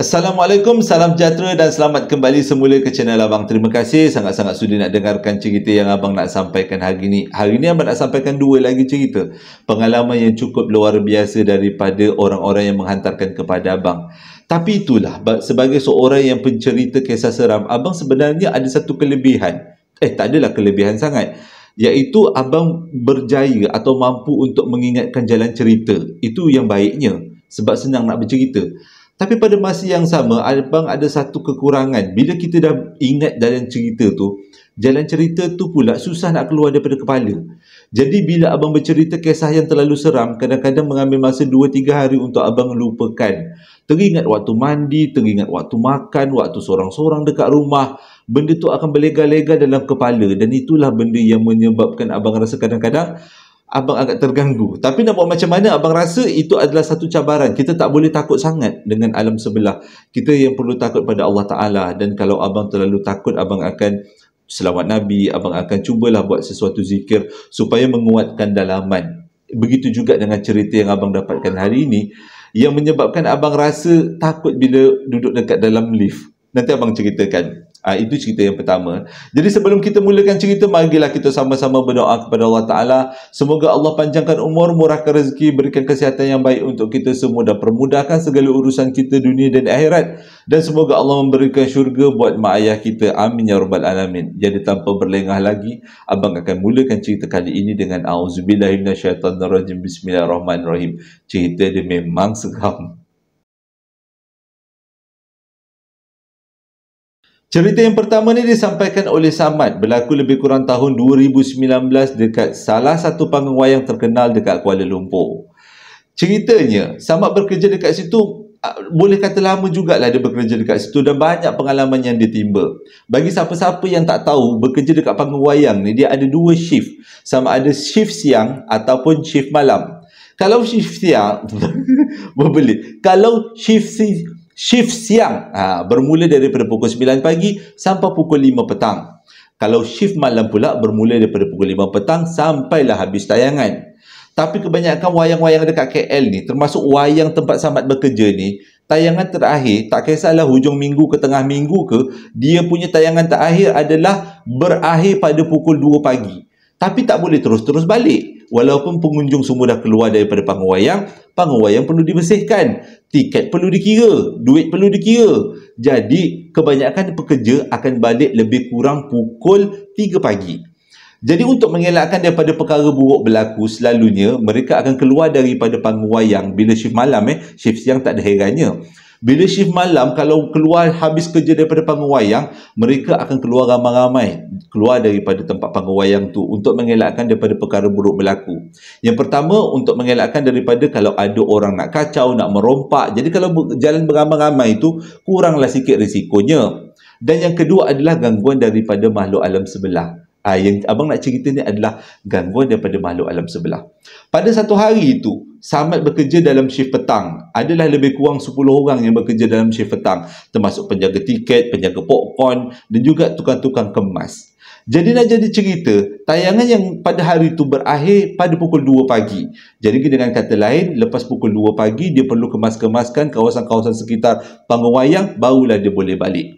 Assalamualaikum, salam sejahtera dan selamat kembali semula ke channel Abang. Terima kasih sangat-sangat sudi nak dengarkan cerita yang Abang nak sampaikan hari ini. Hari ini Abang nak sampaikan dua lagi cerita. Pengalaman yang cukup luar biasa daripada orang-orang yang menghantarkan kepada Abang. Tapi itulah, sebagai seorang yang pencerita kisah seram, Abang sebenarnya ada satu kelebihan. Tak adalah kelebihan sangat. Iaitu Abang berjaya atau mampu untuk mengingatkan jalan cerita. Itu yang baiknya. Sebab senang nak bercerita. Tapi pada masa yang sama, Abang ada satu kekurangan. Bila kita dah ingat jalan cerita tu, jalan cerita tu pula susah nak keluar daripada kepala. Jadi bila Abang bercerita kisah yang terlalu seram, kadang-kadang mengambil masa 2-3 hari untuk Abang lupakan. Teringat waktu mandi, teringat waktu makan, waktu sorang-sorang dekat rumah. Benda tu akan berlega-lega dalam kepala. Dan itulah benda yang menyebabkan Abang rasa kadang-kadang Abang agak terganggu. Tapi nak buat macam mana, Abang rasa itu adalah satu cabaran. Kita tak boleh takut sangat dengan alam sebelah. Kita yang perlu takut pada Allah Ta'ala. Dan kalau Abang terlalu takut, Abang akan selawat Nabi. Abang akan cubalah buat sesuatu zikir supaya menguatkan dalaman. Begitu juga dengan cerita yang Abang dapatkan hari ini, yang menyebabkan Abang rasa takut bila duduk dekat dalam lift. Nanti Abang ceritakan. Itu cerita yang pertama. Jadi sebelum kita mulakan cerita, marilah kita sama-sama berdoa kepada Allah Ta'ala. Semoga Allah panjangkan umur, murahkan rezeki, berikan kesihatan yang baik untuk kita semua dan permudahkan segala urusan kita dunia dan akhirat. Dan semoga Allah memberikan syurga buat mak ayah kita. Amin ya rabbal alamin. Jadi tanpa berlengah lagi, Abang akan mulakan cerita kali ini dengan A'udzubillahi minasyaitanirrajim. Bismillahirrahmanirrahim. Cerita dia memang seram. Cerita yang pertama ni disampaikan oleh Samad, berlaku lebih kurang tahun 2019 dekat salah satu panggung wayang terkenal dekat Kuala Lumpur. Ceritanya, Samad bekerja dekat situ, boleh kata lama jugalah dia bekerja dekat situ dan banyak pengalaman yang ditimba. Bagi siapa-siapa yang tak tahu, bekerja dekat panggung wayang ni, dia ada dua shift. Sama ada shift siang ataupun shift malam. Kalau shift siang, berbelit. Kalau shift siang bermula daripada pukul 9 pagi sampai pukul 5 petang. Kalau shift malam pula bermula daripada pukul 5 petang sampailah habis tayangan. Tapi kebanyakan wayang-wayang dekat KL ni, termasuk wayang tempat Samad bekerja ni, tayangan terakhir, tak kisahlah hujung minggu ke tengah minggu ke, dia punya tayangan terakhir adalah berakhir pada pukul 2 pagi. Tapi tak boleh terus-terus balik. Walaupun pengunjung semua dah keluar daripada panggung wayang perlu dibersihkan. Tiket perlu dikira, duit perlu dikira. Jadi, kebanyakan pekerja akan balik lebih kurang pukul 3 pagi. Jadi, untuk mengelakkan daripada perkara buruk berlaku, selalunya mereka akan keluar daripada panggung wayang bila shift malam. Shift siang tak ada herannya. Bila shift malam, kalau keluar habis kerja daripada panggung wayang, mereka akan keluar ramai-ramai. Keluar daripada tempat panggung wayang tu untuk mengelakkan daripada perkara buruk berlaku. Yang pertama, untuk mengelakkan daripada kalau ada orang nak kacau, nak merompak. Jadi kalau jalan beramai-ramai itu, kuranglah sikit risikonya. Dan yang kedua adalah gangguan daripada makhluk alam sebelah. Yang Abang nak cerita ni adalah gangguan daripada makhluk alam sebelah. Pada satu hari itu, Samad bekerja dalam shift petang. Adalah lebih kurang 10 orang yang bekerja dalam shift petang. Termasuk penjaga tiket, penjaga popcorn dan juga tukang-tukang kemas. Jadi nak jadi cerita, tayangan yang pada hari itu berakhir pada pukul 2 pagi. Jadi dengan kata lain, lepas pukul 2 pagi, dia perlu kemas-kemaskan kawasan-kawasan sekitar panggung wayang, barulah dia boleh balik.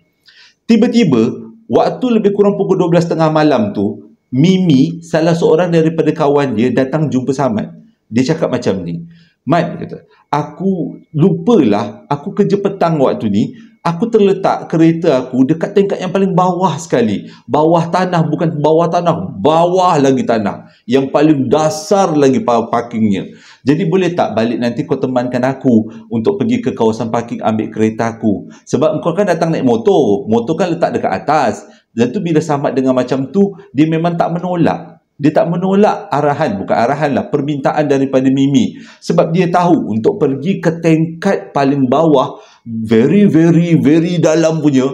Tiba-tiba, waktu lebih kurang pukul 12.30 malam tu, Mimi, salah seorang daripada kawan dia, datang jumpa Samad. Dia cakap macam ni, "Mat," kata, "aku lupalah, aku kerja petang waktu ni, aku terletak kereta aku dekat tingkat yang paling bawah sekali. Bawah tanah, bukan bawah tanah, bawah lagi tanah. Yang paling dasar lagi parkingnya. Jadi boleh tak balik nanti kau temankan aku untuk pergi ke kawasan parking ambil kereta aku. Sebab kau kan datang naik motor. Motor kan letak dekat atas." Dan tu bila Samad dengan macam tu, dia memang tak menolak. Dia tak menolak arahan, bukan arahan lah, permintaan daripada Mimi. Sebab dia tahu untuk pergi ke tingkat paling bawah, very dalam punya,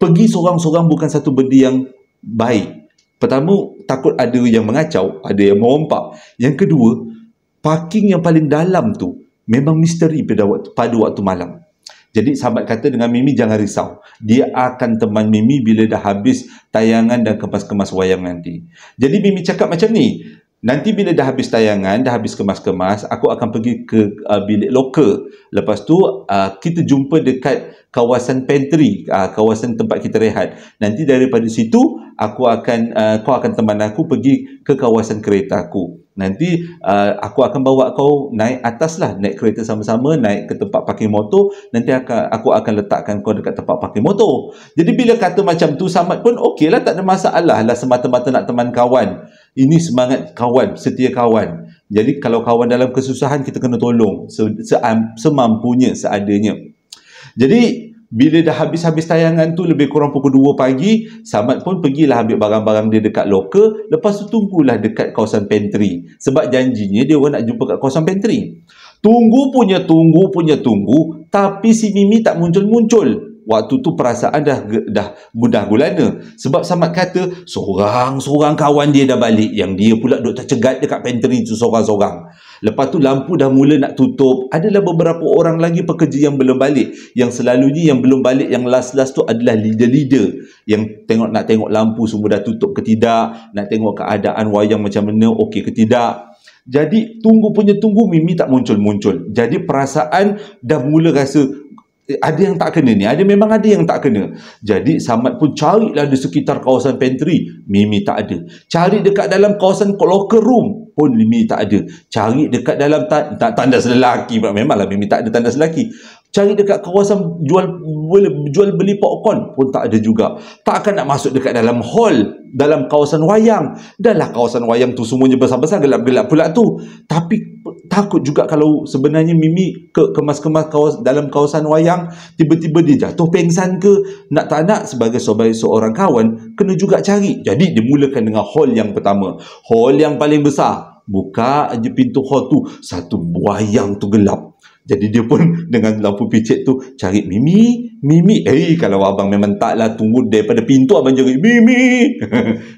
pergi seorang-seorang bukan satu benda yang baik. Pertama, takut ada yang mengacau, ada yang merompak. Yang kedua, parking yang paling dalam tu memang misteri pada waktu malam. Jadi Samad kata dengan Mimi, jangan risau. Dia akan teman Mimi bila dah habis tayangan dan kemas-kemas wayang nanti. Jadi Mimi cakap macam ni, Nanti bila dah habis tayangan, dah habis kemas-kemas, aku akan pergi ke bilik loker. Lepas tu kita jumpa dekat kawasan pantry, kawasan tempat kita rehat. Nanti daripada situ kau akan teman aku pergi ke kawasan kereta aku. Nanti aku akan bawa kau naik atas lah, naik kereta sama-sama, naik ke tempat parking motor. Nanti aku akan letakkan kau dekat tempat parking motor. Jadi bila kata macam tu, Samad pun okey lah, tak ada masalah lah, semata-mata nak teman kawan. Ini semangat kawan, setia kawan. Jadi kalau kawan dalam kesusahan, kita kena tolong semampunya, seadanya. Jadi bila dah habis-habis tayangan tu lebih kurang pukul 2 pagi, Samad pun pergilah ambil barang-barang dia dekat loker. Lepas tu tunggulah dekat kawasan pantry. Sebab janjinya dia orang nak jumpa kat kawasan pantry. Tunggu. Tapi si Mimi tak muncul-muncul. Waktu tu perasaan dah gundah gulana. Sebab Samad kata, seorang kawan dia dah balik, yang dia pula duk tercegat dekat pantry tu seorang-seorang. Lepas tu lampu dah mula nak tutup. Adalah beberapa orang lagi pekerja yang belum balik. Yang selalunya yang belum balik, yang last-last tu adalah leader-leader. Yang nak tengok lampu semua dah tutup ke tidak, nak tengok keadaan wayang macam mana, okey ke tidak. Jadi tunggu, Mimi tak muncul-muncul. Jadi perasaan dah mula rasa ada yang tak kena ni, memang ada yang tak kena. Jadi Samad pun carilah di sekitar kawasan pantry, Mimi tak ada. Cari dekat dalam kawasan locker room pun Mimi tak ada. Cari dekat dalam tandas lelaki, memanglah Mimi tak ada tandas lelaki. Cari dekat kawasan jual beli popcorn pun tak ada juga. Takkan nak masuk dekat dalam hall, dalam kawasan wayang. Dahlah kawasan wayang tu semuanya besar-besar, gelap-gelap pula tu. Tapi takut juga kalau sebenarnya Mimi kemas-kemas dalam kawasan wayang, tiba-tiba dia jatuh pengsan ke, nak tak nak sebagai seorang kawan kena juga cari. Jadi dimulakan dengan hall yang pertama, hall yang paling besar. Buka aja pintu hall tu, satu wayang tu gelap. Jadi dia pun dengan lampu picit tu cari Mimi. Kalau abang memang taklah, tunggu daripada pintu abang cari Mimi.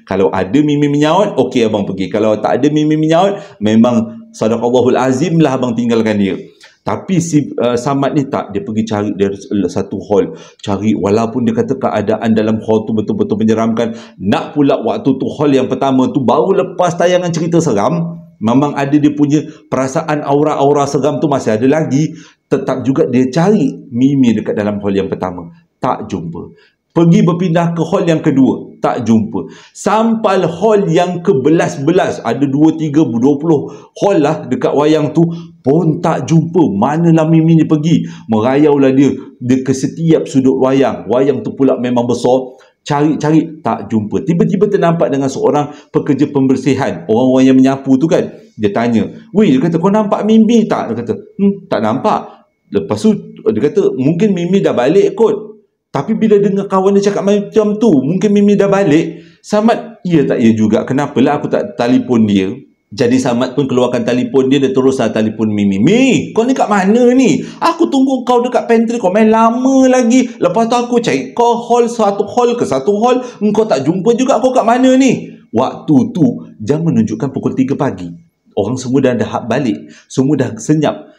Kalau ada Mimi menyaut, okey abang pergi. Kalau tak ada Mimi menyaut, memang sadaqallahul azim lah abang tinggalkan dia. Tapi si Samad ni tak, dia pergi cari dari satu hall. Cari, walaupun dia kata keadaan dalam hall tu betul-betul menyeramkan. Nak pula waktu tu hall yang pertama tu baru lepas tayangan cerita seram, memang ada dia punya perasaan aura-aura seram tu masih ada lagi. Tetap juga dia cari Mimi dekat dalam hall yang pertama, tak jumpa. Pergi berpindah ke hall yang kedua, tak jumpa. Sampai hall yang ke-11, ada 2, 3, 20 hall lah dekat wayang tu, pun tak jumpa. Manalah Mimi ni pergi. Merayaulah dia ke setiap sudut wayang. Wayang tu pula memang besar. Cari-cari, tak jumpa. Tiba-tiba ternampak dengan seorang pekerja pembersihan, orang-orang yang menyapu tu kan. Dia tanya, dia kata, kau nampak Mimi tak? Dia kata, tak nampak. Lepas tu dia kata, mungkin Mimi dah balik kot. Tapi bila dengar kawan dia cakap macam tu, mungkin Mimi dah balik, Samad, tak ya juga. Kenapalah aku tak telefon dia? Jadi Samad pun keluarkan telefon dia, teruslah telefon Mimi. Mi, kau ni kat mana ni? Aku tunggu kau dekat pantry, kau main lama lagi. Lepas tu aku cari kau satu hall ke satu hall, kau tak jumpa juga. Kau kat mana ni? Waktu tu jam menunjukkan pukul 3 pagi. Orang semua dah balik, semua dah senyap.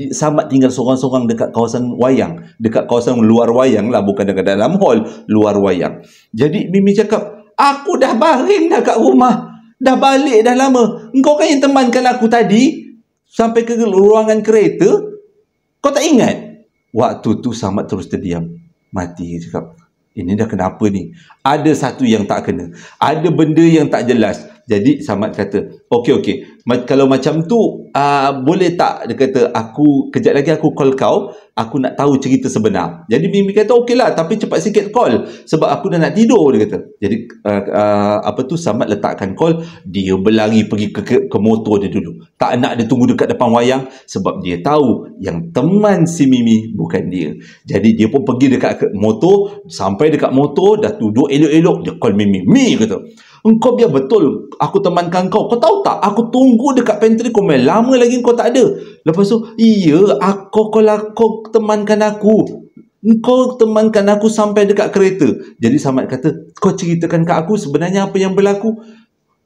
Samad tinggal seorang-seorang dekat kawasan wayang, dekat kawasan luar wayang lah, bukan dekat dalam hall, luar wayang. Jadi Mimi cakap, aku dah baring dah kat rumah, dah balik dah lama. Engkau kan yang temankan aku tadi sampai ke ruangan kereta, kau tak ingat? Waktu tu Samad terus terdiam, mati. Dia cakap, ini dah kenapa ni? Ada satu yang tak kena, ada benda yang tak jelas. Jadi Samad kata, okey. Kalau macam tu, boleh tak? Dia kata, kejap lagi aku call kau. Aku nak tahu cerita sebenar. Jadi Mimi kata, okeylah, tapi cepat sikit call. Sebab aku dah nak tidur, dia kata. Jadi, Samad letakkan call. Dia berlari pergi ke motor dia dulu. Tak nak dia tunggu dekat depan wayang. Sebab dia tahu yang teman si Mimi bukan dia. Jadi, dia pun pergi dekat motor. Sampai dekat motor, dah duduk elok-elok. Dia call Mimi. Mi, kata, engkau biar betul aku temankan kau. Kau tahu tak, aku tunggu dekat pantry, kau main lama lagi kau tak ada. Lepas tu, kalau kau temankan aku, engkau temankan aku sampai dekat kereta. Jadi Samad kata, kau ceritakan kat aku sebenarnya apa yang berlaku.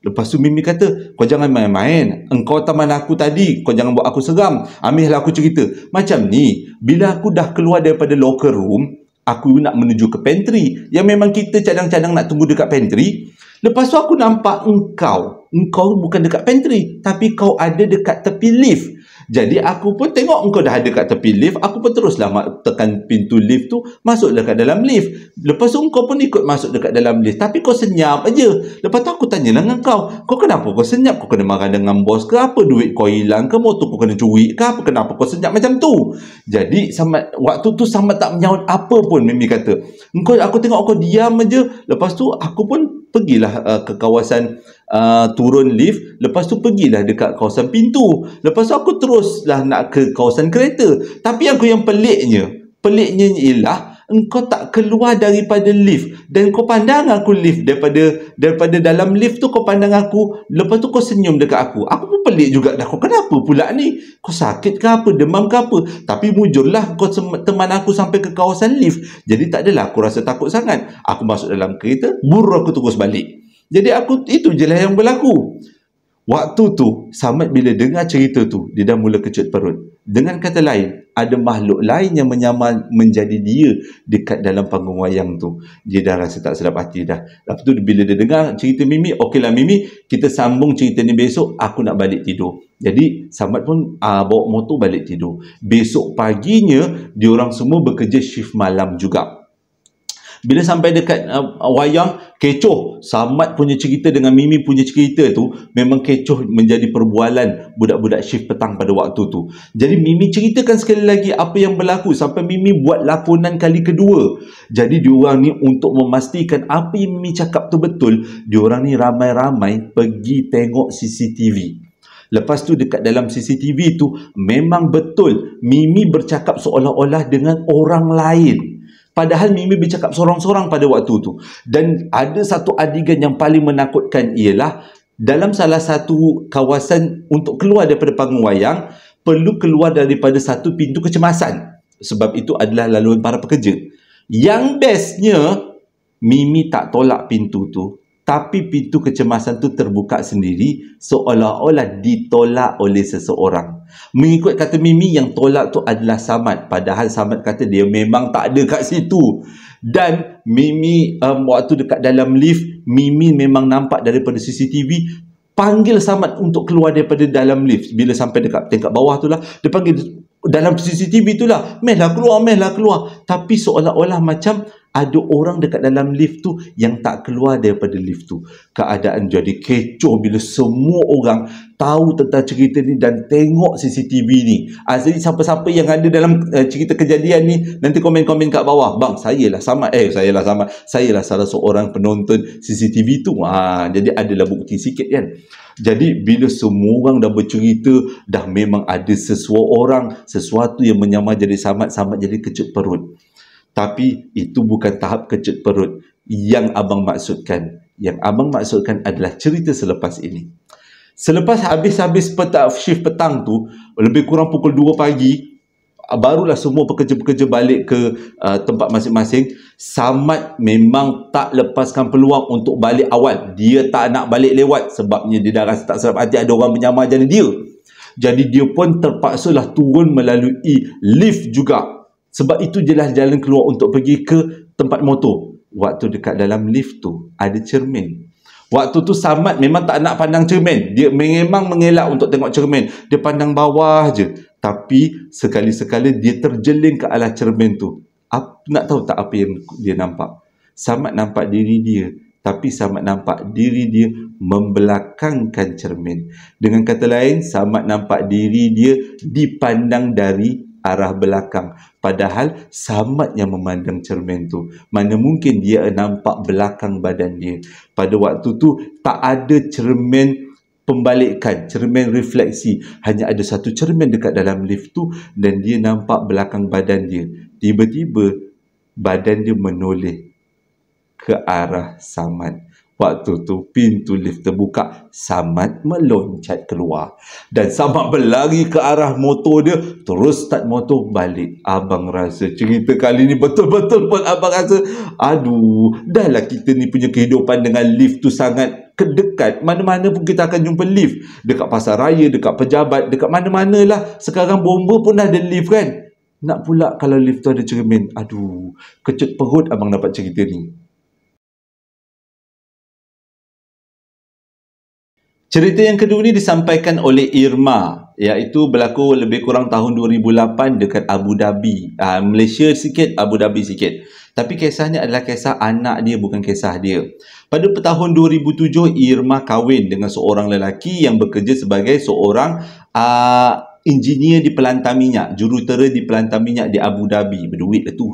Lepas tu Mimi kata, kau jangan main-main. Engkau teman aku tadi, kau jangan buat aku seram. Ambillah aku cerita. Macam ni, bila aku dah keluar daripada locker room, aku nak menuju ke pantry, yang memang kita cadang-cadang nak tunggu dekat pantry. Lepas tu aku nampak engkau engkau bukan dekat pantry, tapi kau ada dekat tepi lift. Jadi aku pun tengok engkau dah ada kat tepi lift, aku pun teruslah tekan pintu lift tu, masuklah kat dalam lift. Lepas tu engkau pun ikut masuk dekat dalam lift, tapi kau senyap aja. Lepas tu aku tanyalah dengan kau kenapa kau senyap? Kau kena marah dengan bos ke apa? Duit kau hilang ke? Motor kau kena curi ke apa? Kenapa kau senyap macam tu? Jadi waktu tu Samad tak menyaut apa pun. Mimi kata, aku tengok kau diam aja. Lepas tu aku pun pergilah ke kawasan turun lift. Lepas tu pergilah dekat kawasan pintu. Lepas tu aku teruslah nak ke kawasan kereta. Tapi yang peliknya ialah engkau tak keluar daripada lift, dan kau pandang aku lift daripada dalam lift tu, kau pandang aku. Lepas tu kau senyum dekat aku. Aku pun pelik juga dah, kau kenapa pula ni? Kau sakit ke apa? Demam ke apa? Tapi mujurlah kau teman aku sampai ke kawasan lift. Jadi tak adalah aku rasa takut sangat. Aku masuk dalam kereta, aku terus balik. Jadi itu je lah yang berlaku. Waktu tu Samad bila dengar cerita tu, dia dah mula kecut perut. Dengan kata lain, ada makhluk lain yang menyamar menjadi dia dekat dalam panggung wayang tu. Dia dah rasa tak sedap hati dah. Lepas tu bila dia dengar cerita Mimi, okeylah Mimi, kita sambung cerita ni besok, aku nak balik tidur. Jadi Samad pun bawa motor balik tidur. Besok paginya diorang semua bekerja shift malam juga. Bila sampai dekat wayang, kecoh. Samad punya cerita dengan Mimi punya cerita tu memang kecoh menjadi perbualan budak-budak shift petang pada waktu tu. Jadi Mimi ceritakan sekali lagi apa yang berlaku sampai Mimi buat lakonan kali kedua. Jadi diorang ni untuk memastikan apa yang Mimi cakap tu betul, diorang ni ramai-ramai pergi tengok CCTV. Lepas tu dekat dalam CCTV tu memang betul Mimi bercakap seolah-olah dengan orang lain. Padahal Mimi bercakap sorang-sorang pada waktu tu. Dan ada satu adegan yang paling menakutkan ialah dalam salah satu kawasan untuk keluar daripada panggung wayang, perlu keluar daripada satu pintu kecemasan. Sebab itu adalah laluan para pekerja. Yang bestnya, Mimi tak tolak pintu tu, tapi pintu kecemasan tu terbuka sendiri seolah-olah ditolak oleh seseorang. Mengikut kata Mimi, yang tolak tu adalah Samad. Padahal Samad kata dia memang tak ada kat situ. Dan Mimi waktu dekat dalam lift, Mimi memang nampak daripada CCTV panggil Samad untuk keluar daripada dalam lift. Bila sampai dekat tingkat bawah tu lah, dia panggil dalam CCTV tu lah, mehlah keluar. Tapi seolah-olah macam ada orang dekat dalam lift tu yang tak keluar daripada lift tu. Keadaan jadi kecoh bila semua orang tahu tentang cerita ni dan tengok CCTV ni. Jadi siapa-siapa yang ada dalam cerita kejadian ni, nanti komen-komen kat bawah. Bang, sayalah Samad. Sayalah salah seorang penonton CCTV tu. Jadi adalah bukti sikit kan. Jadi bila semua orang dah bercerita, dah memang ada sesuatu yang menyamar jadi Samad jadi kecut perut. Tapi itu bukan tahap kecut perut yang abang maksudkan. Yang abang maksudkan adalah cerita selepas ini. Selepas habis shift petang tu, lebih kurang pukul 2 pagi, barulah semua pekerja-pekerja balik ke tempat masing-masing. Samad memang tak lepaskan peluang untuk balik awal. Dia tak nak balik lewat sebabnya dia dah rasa tak sedap hati ada orang menyamar jadi dia. Jadi dia pun terpaksalah turun melalui lift juga. Sebab itu jelas jalan keluar untuk pergi ke tempat motor. Waktu dekat dalam lift tu ada cermin. Waktu tu Samad memang tak nak pandang cermin. Dia memang mengelak untuk tengok cermin. Dia pandang bawah je. Tapi sekali-sekala dia terjeling ke arah cermin tu. Nak tahu tak apa yang dia nampak? Samad nampak diri dia. Tapi Samad nampak diri dia membelakangkan cermin. Dengan kata lain, Samad nampak diri dia dipandang dari arah belakang. Padahal Samad yang memandang cermin tu. Mana mungkin dia nampak belakang badan dia. Pada waktu tu tak ada cermin pembalikan, cermin refleksi. Hanya ada satu cermin dekat dalam lift tu dan dia nampak belakang badan dia. Tiba-tiba badan dia menoleh ke arah Samad. Waktu tu pintu lift terbuka, Samad meloncat keluar dan Samad berlari ke arah motor dia, terus start motor balik. Abang rasa cerita kali ni betul-betul pun abang rasa, dah lah kita ni punya kehidupan dengan lift tu sangat dekat. Mana-mana pun kita akan jumpa lift. Dekat pasar raya, dekat pejabat, dekat mana-mana lah. Sekarang bomba pun ada lift kan. Nak pula kalau lift tu ada cermin. Kecut perut abang dapat cerita ni. Cerita yang kedua ni disampaikan oleh Irma, iaitu berlaku lebih kurang tahun 2008 dekat Abu Dhabi. Malaysia sikit, Abu Dhabi sikit. Tapi kisahnya adalah kisah anak dia, bukan kisah dia. Pada tahun 2007, Irma kahwin dengan seorang lelaki yang bekerja sebagai seorang engineer di pelantar minyak, jurutera di pelantar minyak di Abu Dhabi. Berduit lah tu.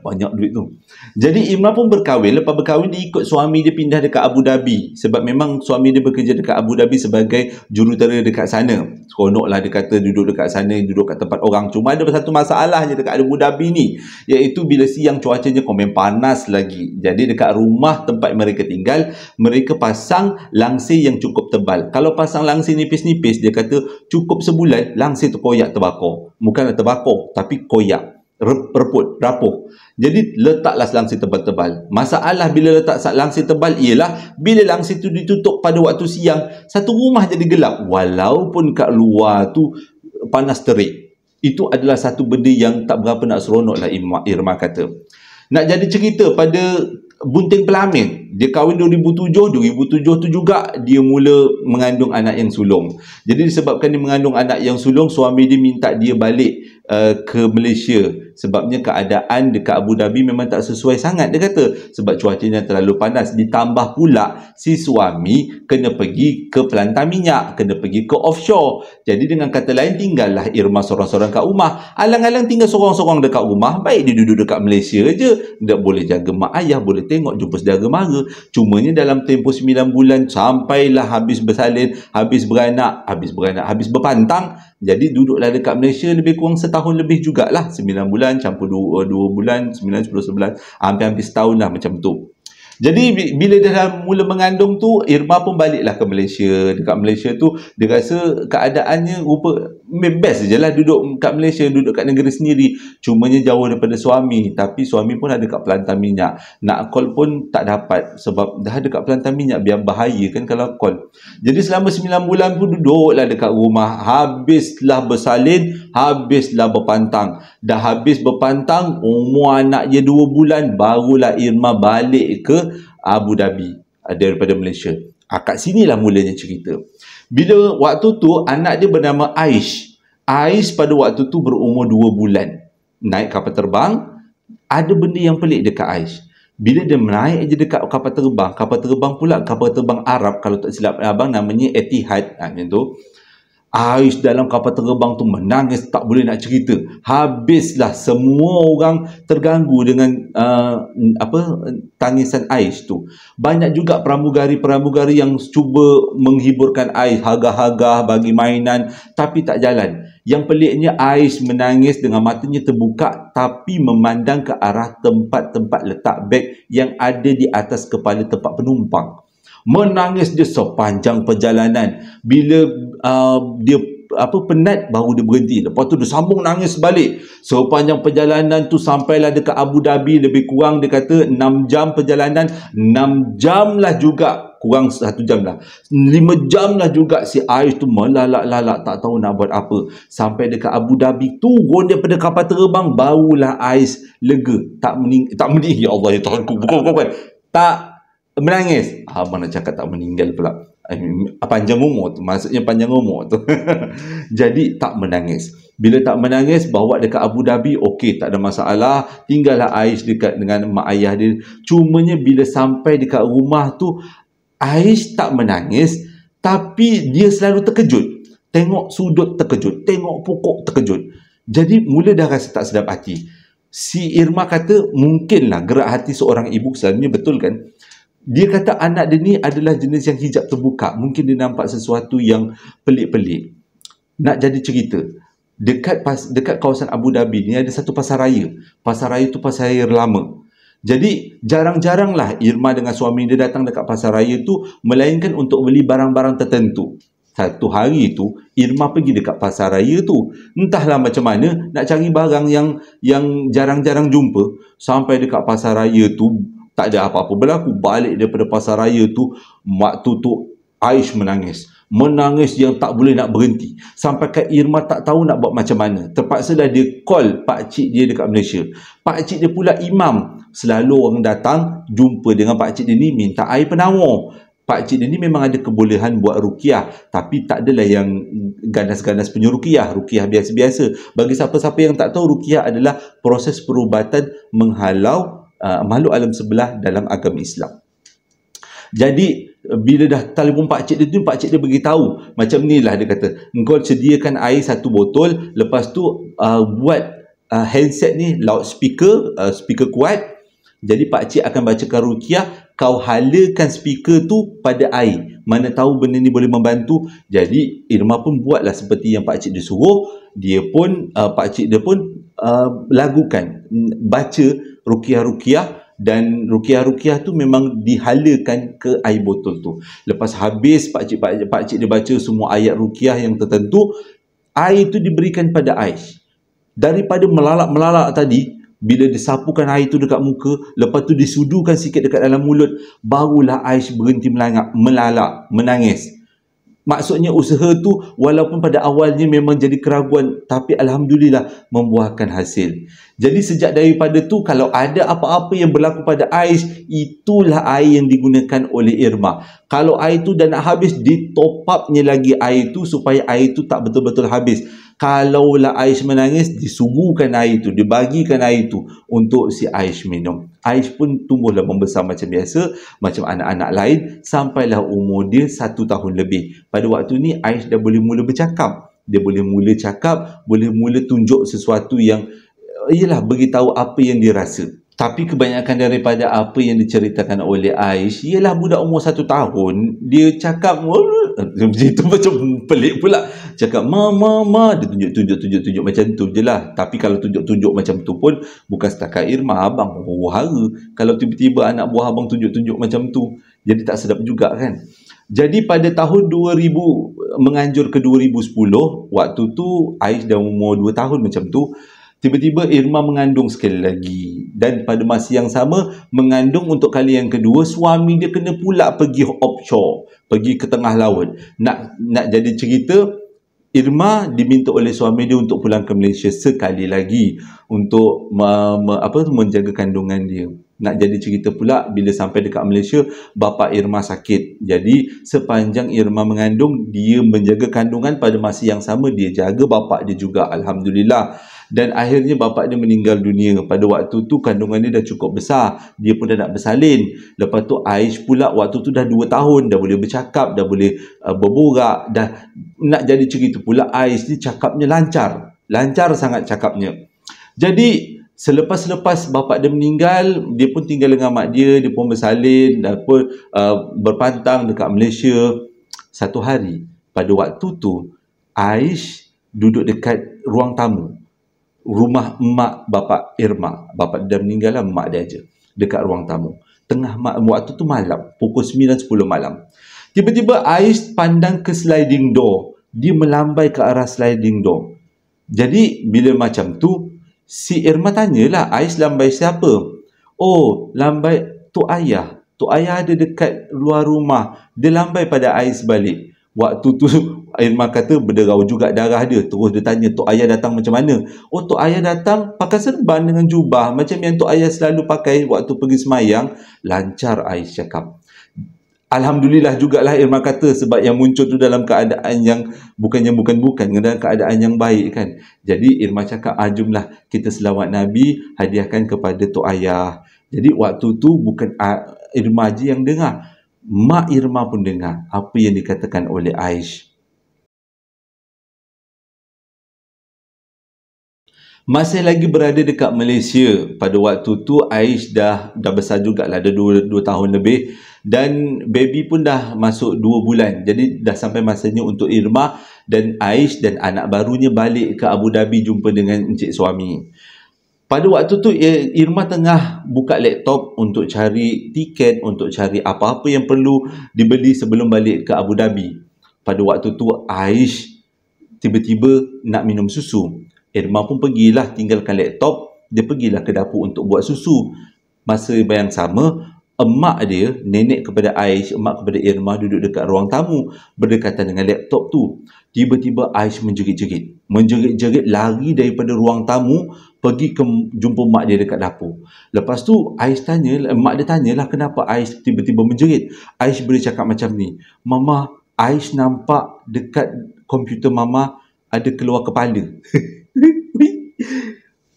Banyak duit tu. Jadi Irma pun berkahwin. Lepas berkahwin, dia ikut suami dia pindah dekat Abu Dhabi. Sebab memang suami dia bekerja dekat Abu Dhabi sebagai jurutera dekat sana. Seronok lah dia kata duduk dekat sana, duduk kat tempat orang. Cuma ada satu masalah je dekat Abu Dhabi ni, iaitu bila siang cuacanya komen panas lagi. Jadi dekat rumah tempat mereka tinggal, mereka pasang langsir yang cukup tebal. Kalau pasang langsir nipis-nipis, dia kata cukup sebulan langsir tu koyak terbakar. Bukanlah terbakar, tapi koyak, reput, rapuh. Jadi letaklah langsir tebal-tebal. Masalah bila letak langsir tebal ialah bila langsir tu ditutup pada waktu siang, satu rumah jadi gelap walaupun kat luar tu panas terik. Itu adalah satu benda yang tak berapa nak seronok lah, Irma kata. Nak jadi cerita, pada bunting pelamin, dia kahwin 2007 tu juga dia mula mengandung anak yang sulung. Jadi disebabkan dia mengandung anak yang sulung, suami dia minta dia balik ke Malaysia. Sebabnya keadaan dekat Abu Dhabi memang tak sesuai sangat, dia kata, sebab cuacanya terlalu panas. Ditambah pula si suami kena pergi ke pelantar minyak, kena pergi ke offshore. Jadi dengan kata lain, tinggallah Irma seorang-seorang kat rumah. Alang-alang tinggal seorang-seorang dekat rumah, baik dia duduk dekat Malaysia je, tak boleh jaga mak ayah, boleh tengok, jumpa saudara mara. Cumanya dalam tempoh 9 bulan sampailah habis bersalin, habis beranak, habis berpantang. Jadi duduklah dekat Malaysia lebih kurang setahun lebih jugalah. 9 bulan campur 2 bulan, 9, 10, 11, hampir-hampir setahun lah macam tu. Jadi bila dia dah mula mengandung tu, Irma pun baliklah ke Malaysia. Dekat Malaysia tu, dia rasa keadaannya rupa best je lah duduk kat Malaysia, duduk kat negeri sendiri. Cumanya jauh daripada suami. Tapi suami pun ada kat pelantar minyak. Nak call pun tak dapat sebab dah dekat pelantar minyak, biar bahaya kan kalau call. Jadi selama 9 bulan pun duduklah dekat rumah. Habislah bersalin, habislah berpantang. Dah habis berpantang, umur anak dia 2 bulan, barulah Irma balik ke Abu Dhabi daripada Malaysia. Kat sinilah mulanya cerita. Bila waktu tu anak dia bernama Aish. Aish pada waktu tu berumur 2 bulan. Naik kapal terbang, ada benda yang pelik dekat Aish. Bila dia naik je dekat kapal terbang pula kapal terbang Arab, kalau tak silap abang namanya Etihad, macam tu. Aish dalam kapal terbang tu menangis tak boleh nak cerita. Habislah, semua orang terganggu dengan tangisan Aish tu. Banyak juga pramugari-pramugari yang cuba menghiburkan Aish, hagah-hagah, bagi mainan, tapi tak jalan. Yang peliknya, Aish menangis dengan matanya terbuka tapi memandang ke arah tempat-tempat letak beg yang ada di atas kepala tempat penumpang. Menangis dia sepanjang perjalanan. Bila dia penat, baru dia berhenti. Lepas tu dia sambung nangis balik. Sepanjang perjalanan tu sampailah dekat Abu Dhabi, lebih kurang dia kata 6 jam perjalanan. 6 jam lah juga, kurang 1 jam lah, 5 jam lah juga si Aish tu melalak-lalak, tak tahu nak buat apa. Sampai dekat Abu Dhabi, turun daripada kapal terbang, barulah Aish lega. Tak meninggal. Ya Allah, ya Tuhanku, bukan. Tak menangis. Abang nak cakap tak meninggal pula. Panjang umur tu, maksudnya panjang umur tu. Jadi tak menangis. Bila tak menangis, bawa dekat Abu Dhabi, okey, tak ada masalah. Tinggallah Aish dekat dengan mak ayah dia. Cumanya bila sampai dekat rumah tu, Aish tak menangis, tapi dia selalu terkejut. Tengok sudut terkejut, tengok pokok terkejut. Jadi mula dah rasa tak sedap hati. Si Irma kata mungkinlah gerak hati seorang ibu, selalunya betul kan. Dia kata anak dia ni adalah jenis yang hijab terbuka. Mungkin dia nampak sesuatu yang pelik-pelik. Nak jadi cerita, dekat kawasan Abu Dhabi ni ada satu pasar raya. Pasar raya tu pasar raya lama. Jadi jarang-jarang lah Irma dengan suami dia datang dekat pasar raya tu, melainkan untuk beli barang-barang tertentu. Satu hari tu Irma pergi dekat pasar raya tu, entahlah macam mana nak cari barang yang jarang-jarang jumpa. Sampai dekat pasar raya tu tak ada apa-apa berlaku. Balik daripada pasar raya tu, waktu tu Aish menangis. Menangis yang tak boleh nak berhenti. Sampai Kak Irma tak tahu nak buat macam mana. Terpaksalah dia call pakcik dia dekat Malaysia. Pakcik dia pula imam. Selalu orang datang jumpa dengan pakcik dia ni minta air penawar. pakcik dia ni memang ada kebolehan buat ruqyah, tapi tak adalah yang ganas-ganas punya ruqyah, ruqyah biasa-biasa. Bagi siapa-siapa yang tak tahu, ruqyah adalah proses perubatan menghalau makhluk alam sebelah dalam agama Islam. Jadi bila dah telefon pakcik dia tu, pakcik dia beritahu macam ni lah, dia kata, engkau sediakan air 1 botol, lepas tu buat handset ni loudspeaker, speaker kuat. Jadi pakcik akan bacakan ruqyah, kau halakan speaker tu pada air. Mana tahu benda ni boleh membantu. Jadi Irma pun buatlah seperti yang pakcik dia suruh. Dia pun pakcik dia pun lagukan, baca ruqyah-ruqyah, dan ruqyah-ruqyah tu memang dihalakan ke air botol tu. Lepas habis pakcik dia baca semua ayat ruqyah yang tertentu, air tu diberikan pada Aish. Daripada melalak-melalak tadi, bila disapukan air tu dekat muka, lepas tu disudukan sikit dekat dalam mulut, barulah Aish berhenti melalak, menangis. Maksudnya usaha tu walaupun pada awalnya memang jadi keraguan, tapi Alhamdulillah membuahkan hasil. Jadi sejak daripada tu, kalau ada apa-apa yang berlaku pada Aish, itulah air yang digunakan oleh Irma. Kalau air tu dah nak habis, ditop upnya lagi air tu supaya air tu tak betul-betul habis. Kalaulah Aish menangis, disuguhkan air tu, dibagikan air tu untuk si Aish minum. Aish pun tumbuhlah membesar macam biasa, macam anak-anak lain, sampailah umur dia 1 tahun lebih. Pada waktu ni Aish dah boleh mula bercakap. Dia boleh mula cakap, boleh mula tunjuk sesuatu yang beritahu apa yang dia rasa. Tapi kebanyakan daripada apa yang diceritakan oleh Aish ialah budak umur 1 tahun, dia cakap macam itu, macam pelik pula. Cakap ma, dia tunjuk macam tu je lah. Tapi kalau tunjuk macam tu pun bukan setakat Irma, abang pun hara kalau tiba-tiba anak buah abang tunjuk macam tu. Jadi tak sedap juga kan. Jadi pada tahun 2000, menganjur ke 2010, waktu tu Aish dah umur 2 tahun macam tu, tiba-tiba Irma mengandung sekali lagi. Dan pada masa yang sama, mengandung untuk kali yang kedua, suami dia kena pula pergi offshore, pergi ke tengah laut. Nak jadi cerita, Irma diminta oleh suami dia untuk pulang ke Malaysia sekali lagi untuk menjaga kandungan dia. Nak jadi cerita pula, bila sampai dekat Malaysia, bapa Irma sakit. Jadi sepanjang Irma mengandung, dia menjaga kandungan, pada masa yang sama dia jaga bapa dia juga, Alhamdulillah. Dan akhirnya bapa dia meninggal dunia. Pada waktu tu kandungan dia dah cukup besar, dia pun dah nak bersalin. Lepas tu Aish pula waktu tu dah 2 tahun, dah boleh bercakap, dah boleh berborak, dah nak jadi cerita pula. Aish ni cakapnya lancar sangat cakapnya. Jadi selepas bapa dia meninggal, dia pun tinggal dengan mak dia pun bersalin, dan pun berpantang dekat Malaysia. Satu hari pada waktu tu, Aish duduk dekat ruang tamu rumah mak bapa Irma. Bapa dia dah meninggal lah, mak dia aja dekat ruang tamu. Waktu tu malam, pukul 9-10 malam. Tiba-tiba Aish pandang ke sliding door. Dia melambai ke arah sliding door. Jadi bila macam tu, si Irma tanyalah, Aish lambai siapa? Oh, lambai Tok Ayah. Tok Ayah ada dekat luar rumah. Dia lambai pada Aish balik. Waktu tu Irma kata berderau juga darah dia. Terus dia tanya, Tok Ayah datang macam mana? Oh, Tok Ayah datang pakai serban dengan jubah, macam yang Tok Ayah selalu pakai waktu pergi semayang. Lancar Aish cakap. Alhamdulillah jugalah Irma kata, sebab yang muncul tu dalam keadaan yang bukan, dalam keadaan yang baik kan. Jadi Irma cakap, jomlah kita selawat Nabi, hadiahkan kepada Tok Ayah. Jadi waktu tu bukan Irma je yang dengar, mak Irma pun dengar apa yang dikatakan oleh Aish. Masih lagi berada dekat Malaysia, pada waktu tu Aish dah besar jugalah, dah 2 tahun lebih, dan baby pun dah masuk 2 bulan. Jadi dah sampai masanya untuk Irma dan Aish dan anak barunya balik ke Abu Dhabi jumpa dengan encik suami. Pada waktu tu Irma tengah buka laptop untuk cari tiket, untuk cari apa-apa yang perlu dibeli sebelum balik ke Abu Dhabi. Pada waktu tu Aish tiba-tiba nak minum susu. Irma pun pergilah, tinggalkan laptop, dia pergilah ke dapur untuk buat susu. Masa yang sama, emak dia, nenek kepada Aish, emak kepada Irma duduk dekat ruang tamu berdekatan dengan laptop tu. Tiba-tiba Aish menjerit-jerit lari daripada ruang tamu, pergi ke jumpa mak dia dekat dapur. Lepas tu mak dia tanyalah kenapa Ais tiba-tiba menjerit. Ais boleh cakap macam ni, "Mama, Ais nampak dekat komputer Mama ada keluar kepala."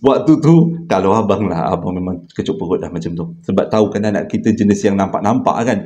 Waktu tu, kalau abang memang kecut perut dah macam tu. Sebab tahu kan anak kita jenis yang nampak-nampak kan.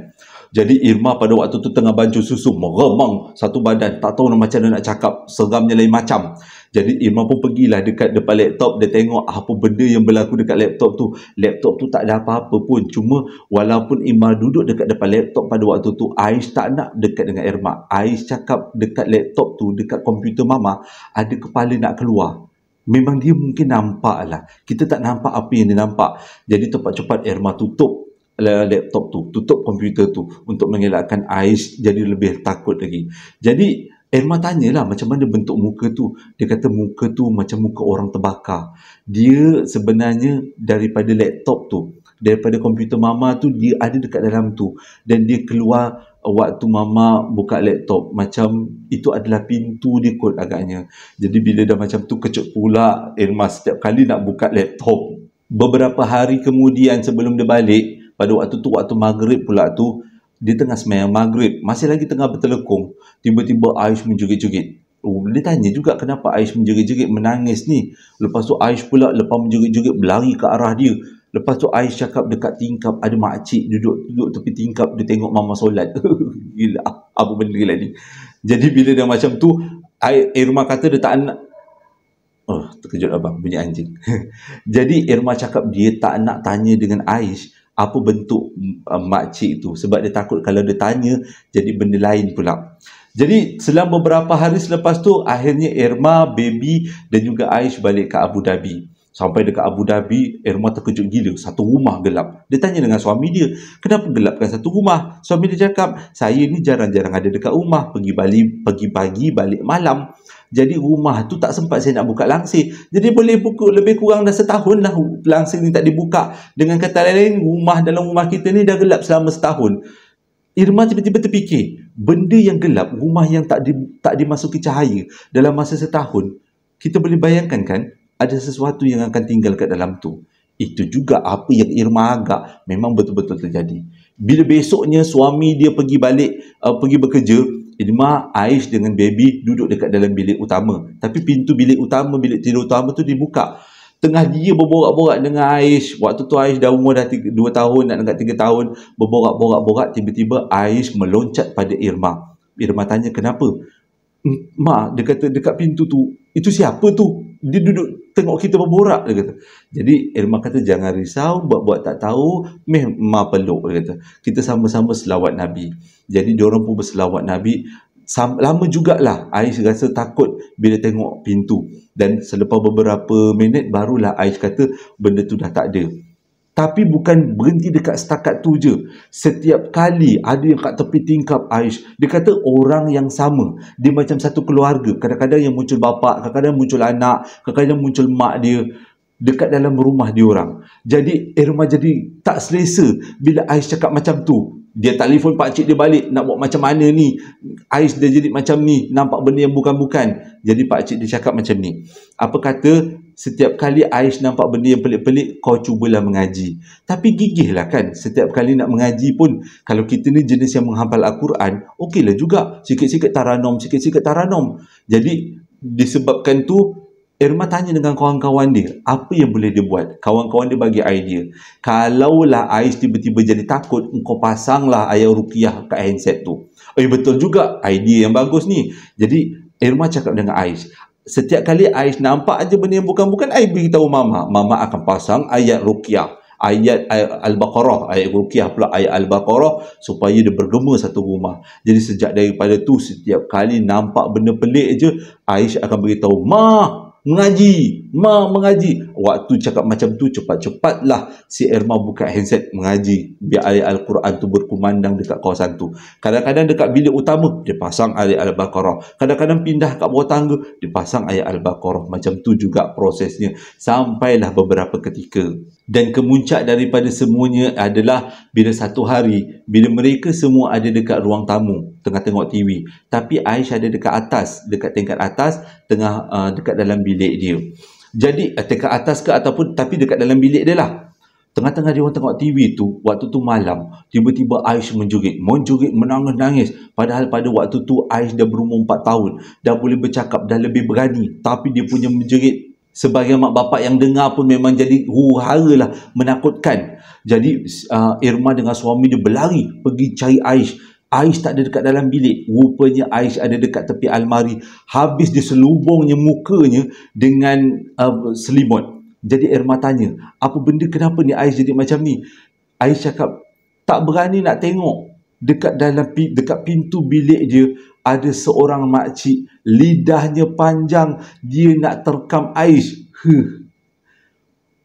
Jadi Irma pada waktu tu tengah bancuh susu, meremang satu badan, tak tahu macam mana nak cakap, seramnya lain macam. Jadi Irma pun pergilah dekat depan laptop, dia tengok apa benda yang berlaku dekat laptop tu. Laptop tu tak ada apa-apa pun, cuma walaupun Irma duduk dekat depan laptop pada waktu tu, Ais tak nak dekat dengan Irma. Ais cakap dekat laptop tu, dekat komputer Mama, ada kepala nak keluar. Memang dia mungkin nampak lah. Kita tak nampak apa yang dia nampak. Jadi cepat-cepat Irma tutup laptop tu, tutup komputer tu untuk mengelakkan Ais jadi lebih takut lagi. Jadi Irma tanyalah macam mana bentuk muka tu. Dia kata muka tu macam muka orang terbakar. Dia sebenarnya daripada laptop tu, daripada komputer Mama tu, dia ada dekat dalam tu. Dan dia keluar waktu Mama buka laptop. Macam itu adalah pintu dia kot agaknya. Jadi bila dah macam tu, kecut pula Irma setiap kali nak buka laptop. Beberapa hari kemudian sebelum dia balik, pada waktu tu, waktu maghrib pula tu, dia tengah sembahyang maghrib, masih lagi tengah bertelekung, tiba-tiba Ais menjerit-jerit. Dia tanya juga kenapa Ais menjerit-jerit, menangis ni. Lepas tu Ais pula lepas menjerit-jerit berlari ke arah dia. Lepas tu Ais cakap dekat tingkap ada makcik duduk tepi tingkap, dia tengok Mama solat. Gila, apa benda lah ni. Jadi bila dia macam tu, Irma kata dia tak nak. Oh, terkejut abang, bunyi anjing. Jadi Irma cakap dia tak nak tanya dengan Ais apa bentuk makcik tu, sebab dia takut kalau dia tanya jadi benda lain pula. Jadi selama beberapa hari selepas tu, akhirnya Irma, Baby dan juga Ais balik ke Abu Dhabi. Sampai dekat Abu Dhabi, Irma terkejut gila, satu rumah gelap. Dia tanya dengan suami dia, kenapa gelapkan satu rumah? Suami dia cakap, saya ni jarang-jarang ada dekat rumah, pergi pagi balik malam. Jadi rumah tu tak sempat saya nak buka langsir. Jadi boleh buka lebih kurang dah setahun lah langsir ni tak dibuka. Dengan kata lain, dalam rumah kita ni dah gelap selama setahun. Irma tiba-tiba terfikir, benda yang gelap, rumah yang tak dimasuki cahaya dalam masa setahun, kita boleh bayangkan kan, ada sesuatu yang akan tinggal kat dalam tu. Itu juga apa yang Irma agak memang betul-betul terjadi. Bila besoknya suami dia pergi bekerja, Irma, Ais dengan Baby duduk dekat dalam bilik utama. Tapi pintu bilik tidur utama tu dibuka. Tengah dia berborak-borak dengan Ais. Waktu tu Ais dah umur dah 2 tahun, nak dekat 3 tahun. Berborak-borak, tiba-tiba Ais meloncat pada Irma. Irma tanya, kenapa? Mak, dia kata dekat pintu tu, itu siapa tu? Dia duduk tengok kita berborak, dia kata. Jadi Irma kata, jangan risau, buat-buat tak tahu, Ma peluk, dia kata. Kita sama-sama selawat Nabi. Jadi diorang pun berselawat Nabi. Lama jugalah Ais rasa takut bila tengok pintu. Dan selepas beberapa minit barulah Ais kata benda tu dah tak ada. Tapi bukan berhenti dekat setakat tu je. Setiap kali ada yang kat tepi tingkap Ais, dia kata orang yang sama. Dia macam satu keluarga. Kadang-kadang yang muncul bapa, kadang-kadang muncul anak, kadang-kadang muncul mak dia dekat dalam rumah dia orang. Jadi Irma jadi tak selesa bila Ais cakap macam tu. Dia telefon pakcik dia balik, nak buat macam mana ni? Ais dia jadi macam ni, nampak benda yang bukan-bukan. Jadi pakcik dia cakap macam ni. Apa kata, setiap kali Ais nampak benda yang pelik-pelik, kau cubalah mengaji. Tapi gigih lah kan, setiap kali nak mengaji pun, kalau kita ni jenis yang menghafal Al-Quran, okeylah juga. Sikit-sikit taranom. Jadi, disebabkan tu, Irma tanya dengan kawan-kawan dia, apa yang boleh dia buat? Kawan-kawan dia bagi idea. Kalaulah Ais tiba-tiba jadi takut, engkau pasanglah ayat ruqyah kat handset tu. Betul juga, idea yang bagus ni. Jadi Irma cakap dengan Ais, setiap kali Ais nampak aja benda yang bukan-bukan, Ais beritahu Mama. Mama akan pasang ayat ruqyah. Ayat Al-Baqarah, ayat ruqyah pula ayat Al-Baqarah, supaya dia bergema satu rumah. Jadi sejak daripada tu, setiap kali nampak benda pelik je, Ais akan beritahu, mengaji. Waktu cakap macam tu, cepat-cepatlah si Irma buka handset mengaji. Biar ayat Al-Quran tu berkumandang dekat kawasan tu. Kadang-kadang dekat bilik utama, dia pasang ayat Al-Baqarah. Kadang-kadang pindah kat bawah tangga, dia pasang ayat Al-Baqarah. Macam tu juga prosesnya. Sampailah beberapa ketika. Dan kemuncak daripada semuanya adalah bila satu hari, bila mereka semua ada dekat ruang tamu, tengah tengok TV. Tapi Ais ada dekat atas, dekat tingkat atas, tengah dekat dalam bilik dia. Jadi dekat atas ke ataupun tapi dekat dalam bilik dia lah. Tengah-tengah dia orang tengok TV tu, waktu tu malam, tiba-tiba Aish menjerit, menangis-nangis. Padahal pada waktu tu Aish dah berumur 4 tahun, dah boleh bercakap, dah lebih berani. Tapi dia punya menjerit, sebagai mak bapak yang dengar pun memang jadi huru-hara lah, menakutkan. Jadi Irma dengan suami dia berlari pergi cari Aish. Aish tak ada dekat dalam bilik. Rupanya Aish ada dekat tepi almari. Habis dia selubungnya mukanya dengan selimut. Jadi Irma tanya, apa benda, kenapa ni Aish jadi macam ni? Aish cakap, tak berani nak tengok. Dekat pintu bilik dia ada seorang makcik, lidahnya panjang, dia nak terkam Aish.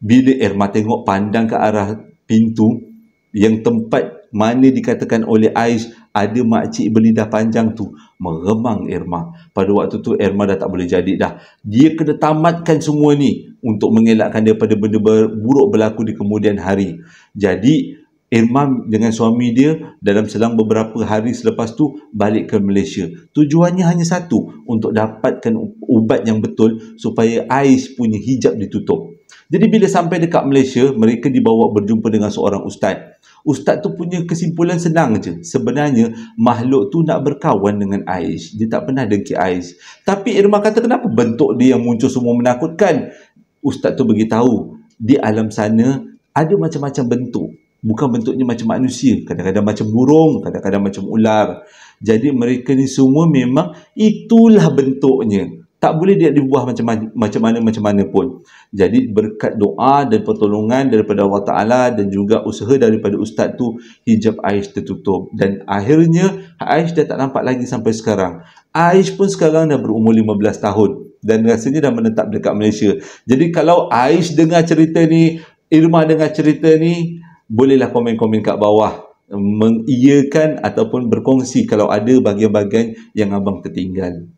Bila Irma tengok pandang ke arah pintu, yang tempat mana dikatakan oleh Aish ada makcik berlidah panjang tu, meremang Irma. Pada waktu tu Irma dah tak boleh jadi dah. Dia kena tamatkan semua ni untuk mengelakkan daripada benda buruk berlaku di kemudian hari. Jadi Irma dengan suami dia dalam selang beberapa hari selepas tu balik ke Malaysia. Tujuannya hanya satu, untuk dapatkan ubat yang betul supaya Aish punya hijab ditutup. Jadi bila sampai dekat Malaysia, mereka dibawa berjumpa dengan seorang ustaz. Ustaz tu punya kesimpulan senang je. Sebenarnya makhluk tu nak berkawan dengan Aish. Dia tak pernah dengki Aish. Tapi Irma kata, kenapa bentuk dia yang muncul semua menakutkan? Ustaz tu beritahu, di alam sana ada macam-macam bentuk. Bukan bentuknya macam manusia. Kadang-kadang macam burung, kadang-kadang macam ular. Jadi mereka ni semua memang itulah bentuknya. Tak boleh dia diubah macam mana pun. Jadi berkat doa dan pertolongan daripada Allah Ta'ala dan juga usaha daripada ustaz tu, hijab Aish tertutup. Dan akhirnya Aish dah tak nampak lagi sampai sekarang. Aish pun sekarang dah berumur 15 tahun. Dan rasanya dah menetap dekat Malaysia. Jadi kalau Aish dengar cerita ni, Irma dengar cerita ni, bolehlah komen-komen kat bawah. Mengiyakan ataupun berkongsi kalau ada bahagian-bahagian yang abang tertinggal.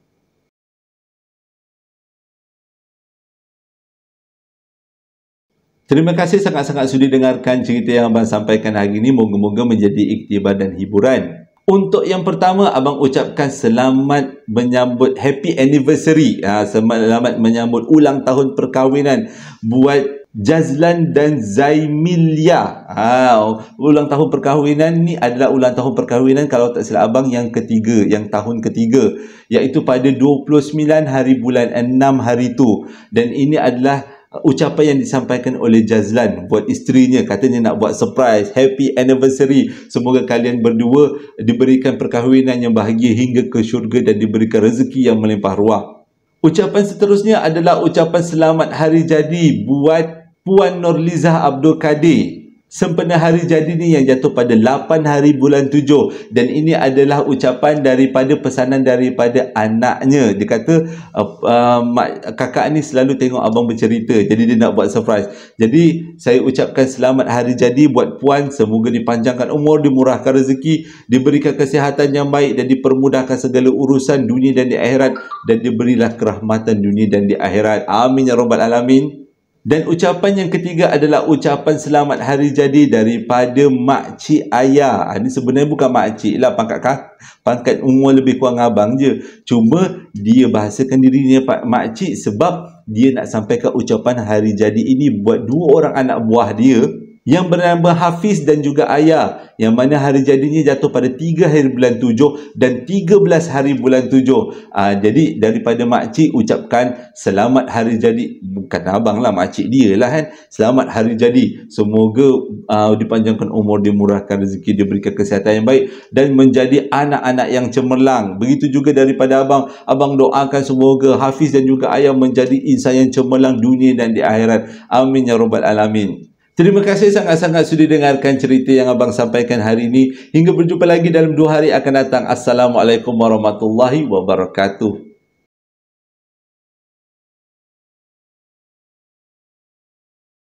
Terima kasih sangat-sangat sudi dengarkan cerita yang abang sampaikan hari ini. Moga-moga menjadi iktibar dan hiburan. Untuk yang pertama, abang ucapkan selamat menyambut happy anniversary. Selamat menyambut ulang tahun perkahwinan buat Jazlan dan Zaimilia. Ulang tahun perkahwinan ni adalah ulang tahun perkahwinan kalau tak silap abang yang ketiga, yang tahun ketiga, iaitu pada 29 hari bulan 6 hari tu. Dan ini adalah ucapan yang disampaikan oleh Jazlan buat isterinya, katanya nak buat surprise happy anniversary. Semoga kalian berdua diberikan perkahwinan yang bahagia hingga ke syurga dan diberikan rezeki yang melimpah ruah. Ucapan seterusnya adalah ucapan selamat hari jadi buat Puan Nurlizah Abdul Kadir. Sempena hari jadi ni yang jatuh pada 8 hari bulan 7. Dan ini adalah ucapan daripada pesanan daripada anaknya. Dia kata, kakak ni selalu tengok abang bercerita, jadi dia nak buat surprise. Jadi saya ucapkan selamat hari jadi buat Puan. Semoga dipanjangkan umur, dimurahkan rezeki, diberikan kesihatan yang baik dan dipermudahkan segala urusan dunia dan di akhirat, dan diberilah kerahmatan dunia dan di akhirat. Amin ya rabbal alamin. Dan ucapan yang ketiga adalah ucapan selamat hari jadi daripada makcik ayah. Ini sebenarnya bukan makcik lah, pangkat umur lebih kurang abang je. Cuma dia bahasakan dirinya makcik sebab dia nak sampaikan ucapan hari jadi ini buat dua orang anak buah dia yang bernama Hafiz dan juga Ayah, yang mana hari jadinya jatuh pada 3 hari bulan 7 dan 13 hari bulan 7. Jadi daripada makcik ucapkan selamat hari jadi, bukan abang lah, makcik dia lah kan. Selamat hari jadi, semoga dipanjangkan umur, dimurahkan rezeki, diberikan kesihatan yang baik dan menjadi anak-anak yang cemerlang. Begitu juga daripada abang doakan semoga Hafiz dan juga Ayah menjadi insan yang cemerlang dunia dan di akhirat. Amin ya rabbal alamin. Terima kasih sangat-sangat sudi dengarkan cerita yang abang sampaikan hari ini. Hingga berjumpa lagi dalam 2 hari akan datang. Assalamualaikum warahmatullahi wabarakatuh.